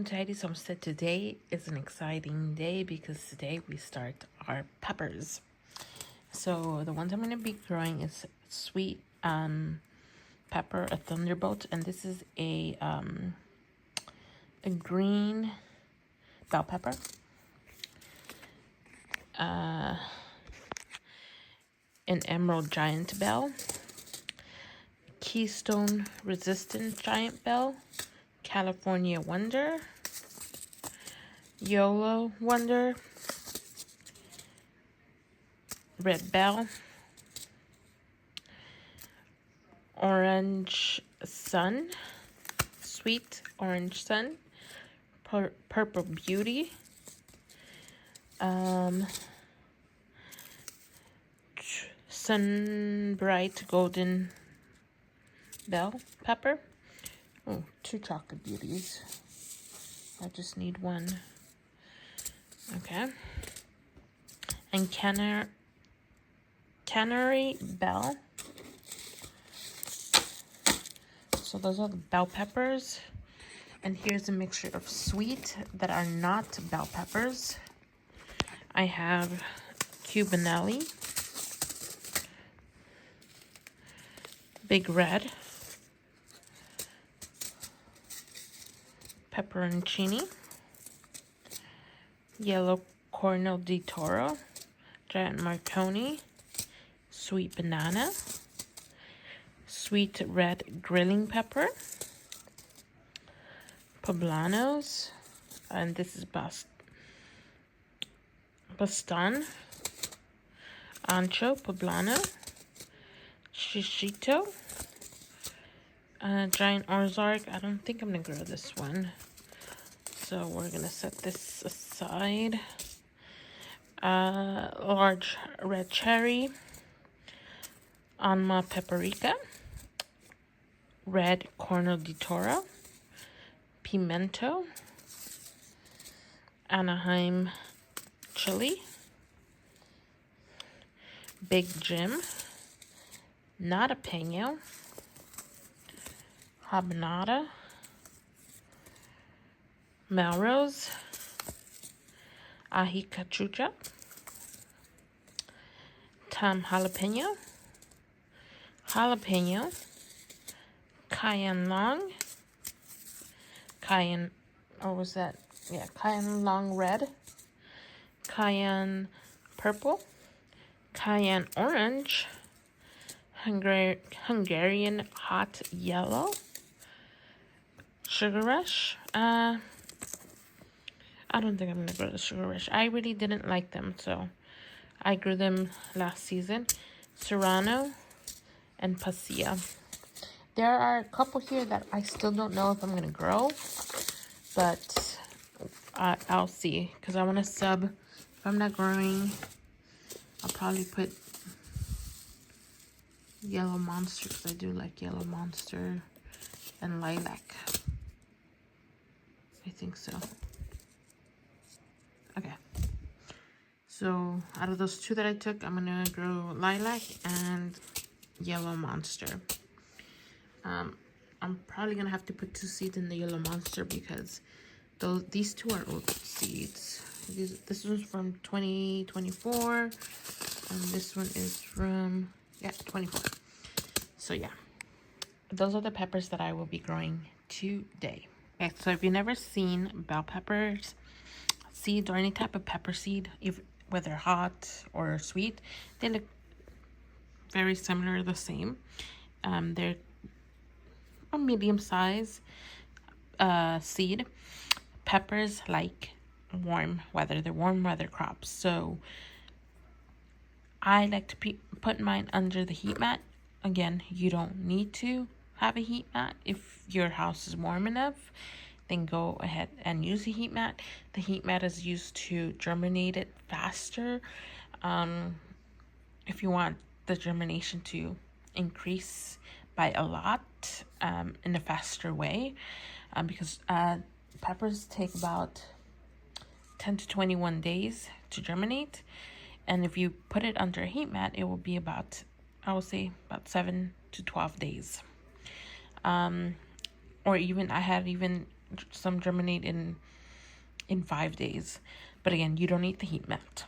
Welcome to Heidi's Homestead. Today is an exciting day because today we start our peppers. So the ones I'm going to be growing is sweet pepper, a thunderbolt, and this is a green bell pepper. An emerald giant bell, keystone resistant giant bell, California Wonder, YOLO Wonder, Red Bell, Orange Sun, Sweet Orange Sun, Purple Beauty, Sun Bright Golden Bell Pepper. Oh, 2 chocolate beauties. I just need one. Okay. And Canary Bell. So those are the bell peppers. And here's a mixture of sweet that are not bell peppers. I have Cubanelli, Big Red, Pepperoncini, Yellow Cornel di Toro, Giant Marconi, Sweet Banana, Sweet Red Grilling Pepper, Poblanos, and this is Baston, Ancho Poblano, Shishito, Giant Ozark. I don't think I'm gonna grow this one, so we're gonna set this aside. Large red cherry, Anma paprika, red cornel di toro, pimento, Anaheim chili, Big Jim, Nadapeño, Habanada, Melrose, Ají Cachucha, Tom Jalapeno, Cayenne Long, Cayenne Long Red, Cayenne Purple, Cayenne Orange, Hungarian Hot Yellow, Sugar Rush. I don't think I'm going to grow the Sugar Rush. I really didn't like them, so I grew them last season. Serrano and Pasilla. There are a couple here that I still don't know if I'm going to grow, but I'll see, because I want to sub. If I'm not growing, I'll probably put Yellow Monster, because I do like Yellow Monster, and Lilac. I think so. Okay. So out of those 2 that I took, I'm going to grow Lilac and Yellow Monster. I'm probably going to have to put 2 seeds in the Yellow Monster because these 2 are old seeds. This one's from 2024, and this one is from 24. So yeah, those are the peppers that I will be growing today. Okay, so if you've never seen bell peppers seeds or any type of pepper seed, whether hot or sweet, they look very similar, the same. They're a medium size seed. Peppers like warm weather. They're warm weather crops. So I like to put mine under the heat mat. Again, you don't need to have a heat mat. If your house is warm enough, then go ahead and use a heat mat. The heat mat is used to germinate it faster. If you want the germination to increase by a lot in a faster way, because peppers take about 10 to 21 days to germinate, and if you put it under a heat mat, it will be about, I would say, about 7 to 12 days. Or even I had some germinate in 5 days. But again, you don't need the heat mat.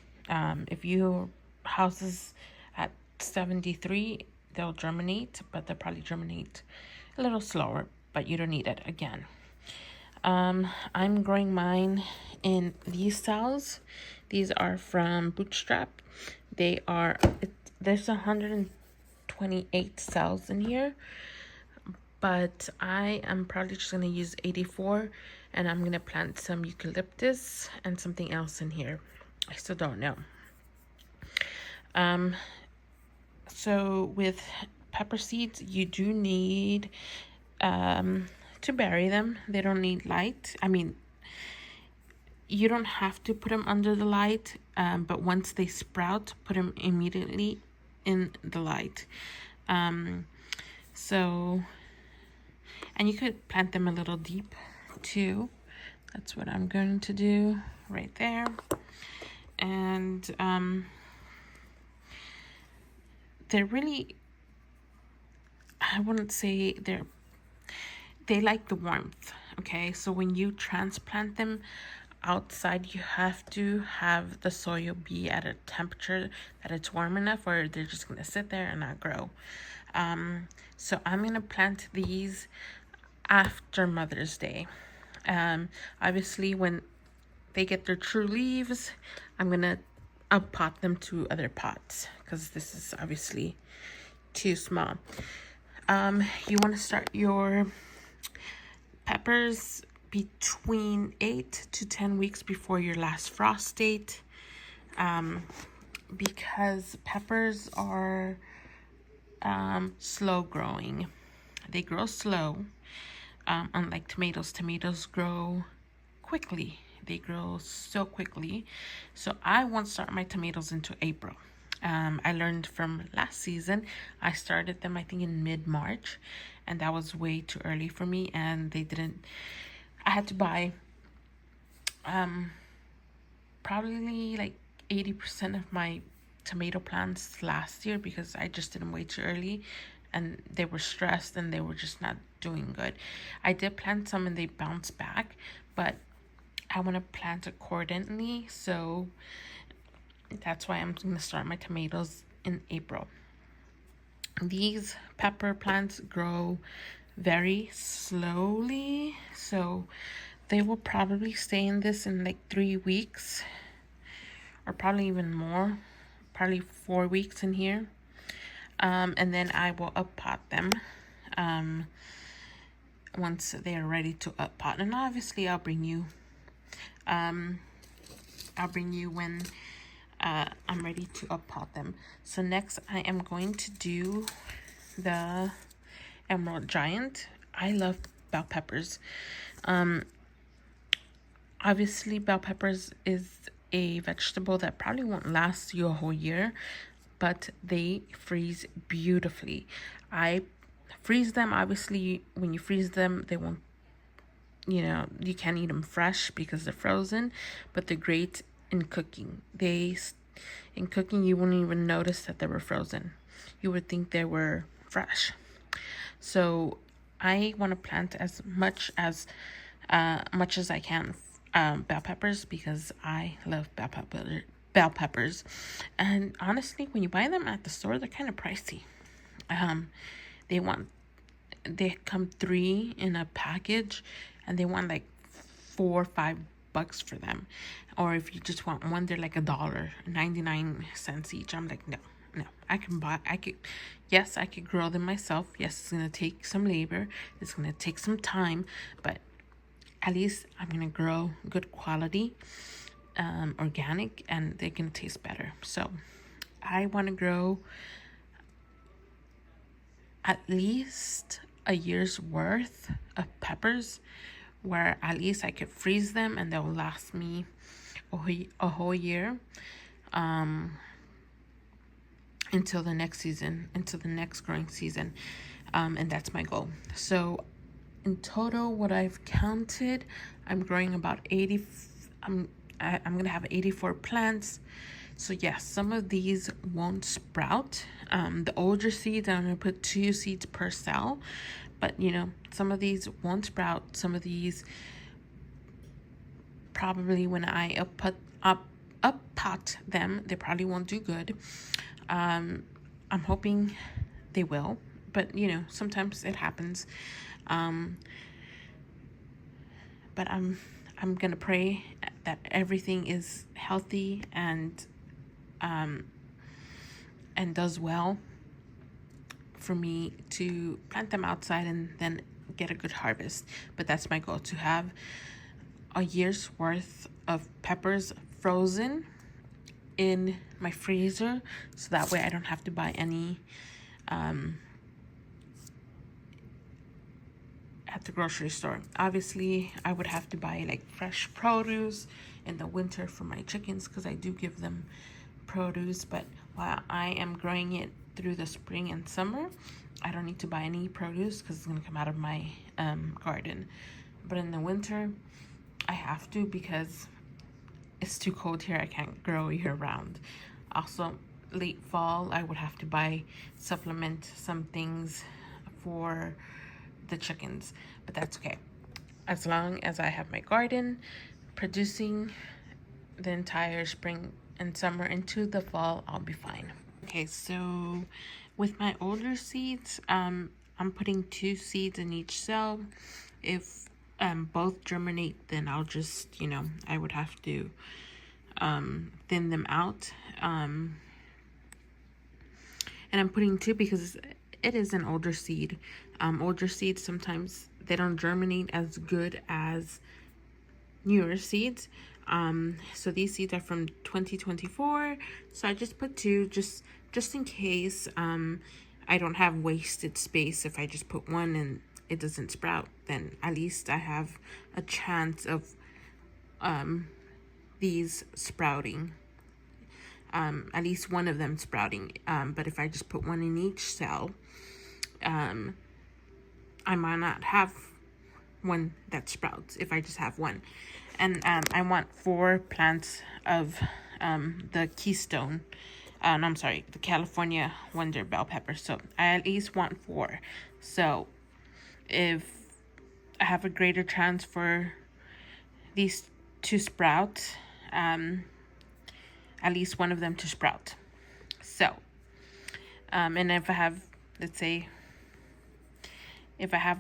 If your house is at 73, they'll germinate, but they'll probably germinate a little slower, but you don't need it again. I'm growing mine in these cells. These are from Bootstrap. There's 128 cells in here, but I am probably just going to use 84, and I'm going to plant some eucalyptus and something else in here. I still don't know. So with pepper seeds, you do need to bury them. They don't need light. I mean, you don't have to put them under the light, but once they sprout, put them immediately in the light. And you could plant them a little deep too. That's what I'm going to do right there. And they're really, I wouldn't say they like the warmth. Okay, so when you transplant them outside, you have to have the soil be at a temperature that it's warm enough, or they're just gonna sit there and not grow. So I'm gonna plant these after Mother's Day. Obviously when they get their true leaves, I'm gonna pot them to other pots, because this is obviously too small. You want to start your peppers between 8 to 10 weeks before your last frost date, because peppers are slow growing. They grow slow, unlike tomatoes. Tomatoes grow quickly. They grow so quickly. So I won't start my tomatoes until April. I learned from last season. I started them, I think, in mid-March, and that was way too early for me, and I had to buy probably like 80% of my tomato plants last year, because I just did them way too early, and they were stressed and they were just not doing good. I did plant some and they bounced back, but I want to plant accordingly, so that's why I'm going to start my tomatoes in April. These pepper plants grow very slowly, so they will probably stay in this in like 3 weeks, or probably even more, probably 4 weeks in here. And then I will up pot them once they are ready to up pot. And obviously I'll bring you when I'm ready to up pot them. So next I am going to do the Emerald Giant. I love bell peppers. Obviously bell peppers is a vegetable that probably won't last you a whole year, but they freeze beautifully. I freeze them. Obviously when you freeze them, they won't, you can't eat them fresh because they're frozen, but they're great in cooking. In cooking, you wouldn't even notice that they were frozen. You would think they were fresh. So I want to plant as much as I can bell peppers, because I love bell peppers. And honestly, when you buy them at the store, they're kind of pricey. They come 3 in a package, and they want like $4 or $5 for them. Or if you just want one, they're like $1.99 each. I'm like, no, I could grow them myself. Yes, it's gonna take some labor, it's gonna take some time, but at least I'm gonna grow good quality, organic, and they're gonna taste better. So I want to grow at least a year's worth of peppers, where at least I could freeze them and they'll last me a whole year, until the next growing season. And that's my goal. So in total, what I've counted, I'm growing about 80. I'm gonna have 84 plants. So yes, some of these won't sprout. The older seeds, I'm gonna put 2 seeds per cell, but some of these won't sprout. Some of these probably when I up pot them, they probably won't do good. I'm hoping they will, but you know, sometimes it happens. But I'm gonna pray that everything is healthy and does well for me to plant them outside and then get a good harvest. But that's my goal, to have a year's worth of peppers frozen in my freezer, so that way I don't have to buy any at the grocery store. Obviously, I would have to buy like fresh produce in the winter for my chickens, because I do give them produce. But while I am growing it through the spring and summer, I don't need to buy any produce because it's going to come out of my garden. But in the winter, I have to, because it's too cold here. I can't grow year round. Also, late fall, I would have to supplement some things for the chickens, but that's okay. As long as I have my garden producing the entire spring and summer into the fall, I'll be fine. Okay, so with my older seeds, I'm putting 2 seeds in each cell. If both germinate, then I'll just, you know, I would have to thin them out. And I'm putting 2 because it is an older seed. Older seeds, sometimes they don't germinate as good as newer seeds. So these seeds are from 2024. So I just put 2 just in case I don't have wasted space. If I just put 1 and it doesn't sprout, then at least I have a chance of these sprouting. At least one of them sprouting. But if I just put 1 in each cell, I might not have one that sprouts if I just have 1. And I want 4 plants of the Keystone. I'm sorry, the California Wonder Bell Pepper. So I at least want 4. So if I have a greater chance for these to sprout, at least one of them to sprout. So, and if I have, let's say, if I have,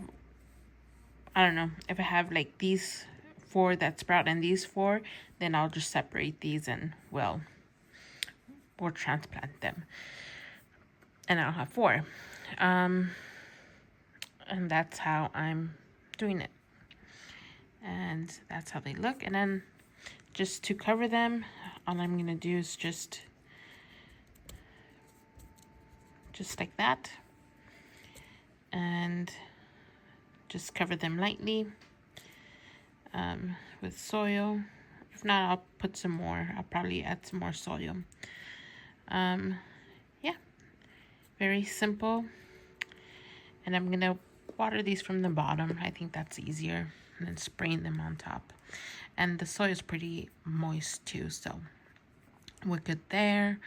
I don't know, if I have like these 4 that sprout and these 4, then I'll just separate these and we'll transplant them. And I'll have 4. And that's how I'm doing it. And that's how they look. And then just to cover them, all I'm going to do is just like that. And just cover them lightly with soil. If not, I'll put some more. I'll probably add some more soil. Yeah, very simple. And I'm gonna water these from the bottom. I think that's easier, and then spraying them on top. And the soil is pretty moist too, so we're good there.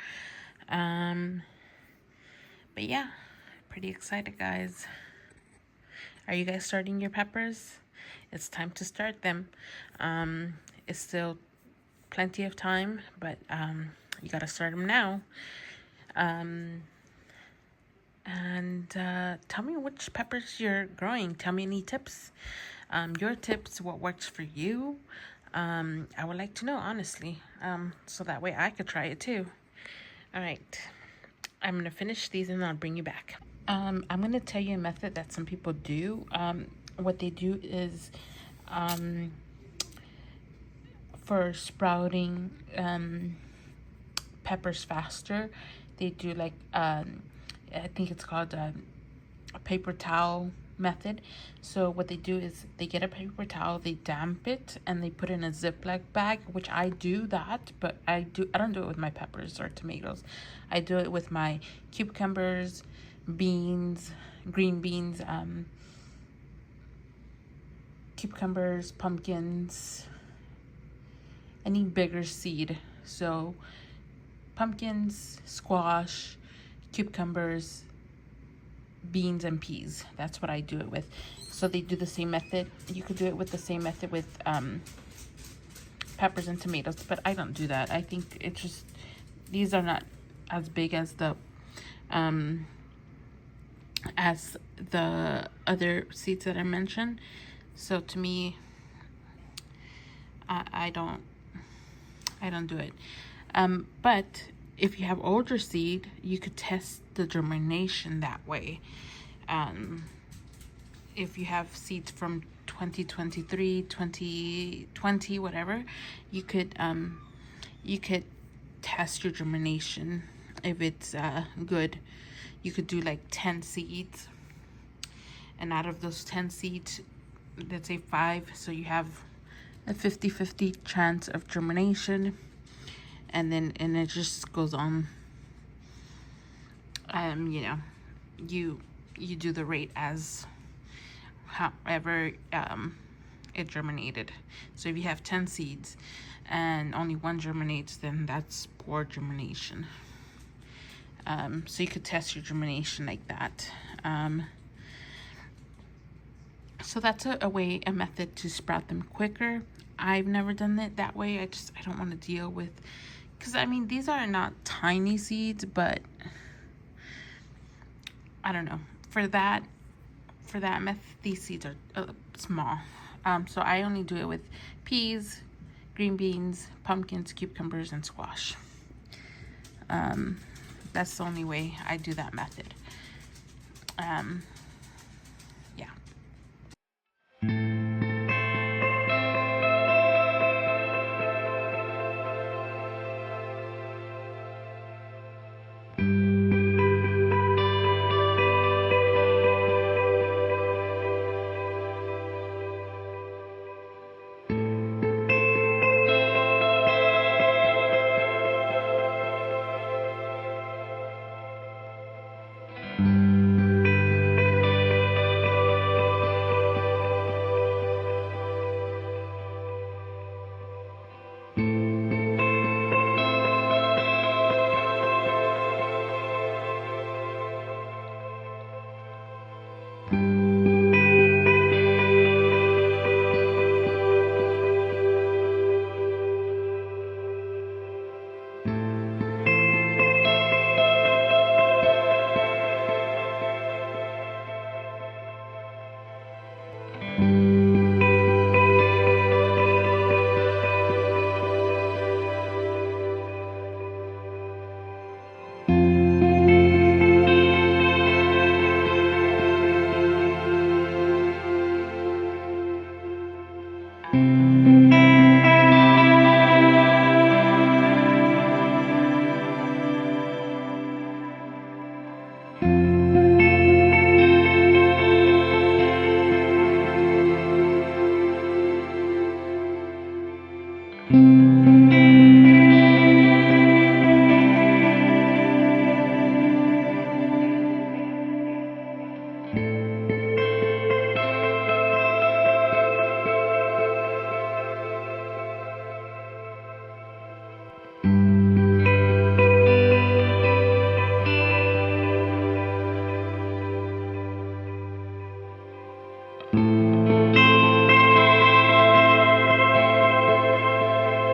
But yeah, pretty excited, guys. Are you guys starting your peppers? It's time to start them. It's still plenty of time, but you gotta start them now. And tell me which peppers you're growing. Tell me any tips. Your tips, what works for you. I would like to know, honestly, so that way I could try it too. All right, I'm gonna finish these and I'll bring you back. I'm gonna tell you a method that some people do. What they do is, for sprouting peppers faster, they do like I think it's called a paper towel method. So what they do is they get a paper towel, they damp it, and they put it in a Ziploc bag, which I do that, but I don't do it with my peppers or tomatoes. I do it with my cucumbers, beans, green beans, cucumbers, pumpkins, any bigger seed. So pumpkins, squash, cucumbers, beans, and peas. That's what I do it with. So they do the same method. You could do it with the same method with peppers and tomatoes, but I don't do that. I think it's just, these are not as big as the other seeds that I mentioned. So to me, I don't do it. But if you have older seed, you could test the germination that way. If you have seeds from 2023, 2020, whatever, you could test your germination. If it's good, you could do like 10 seeds, and out of those 10 seeds, let's say 5, so you have a 50-50 chance of germination, and it just goes on. You know, you do the rate as however it germinated. So if you have 10 seeds and only 1 germinates, then that's poor germination. So you could test your germination like that. So that's a method to sprout them quicker. I've never done it that way. I don't want to deal with, because I mean, these are not tiny seeds, but I don't know. For that method, these seeds are small. So I only do it with peas, green beans, pumpkins, cucumbers, and squash. That's the only way I do that method.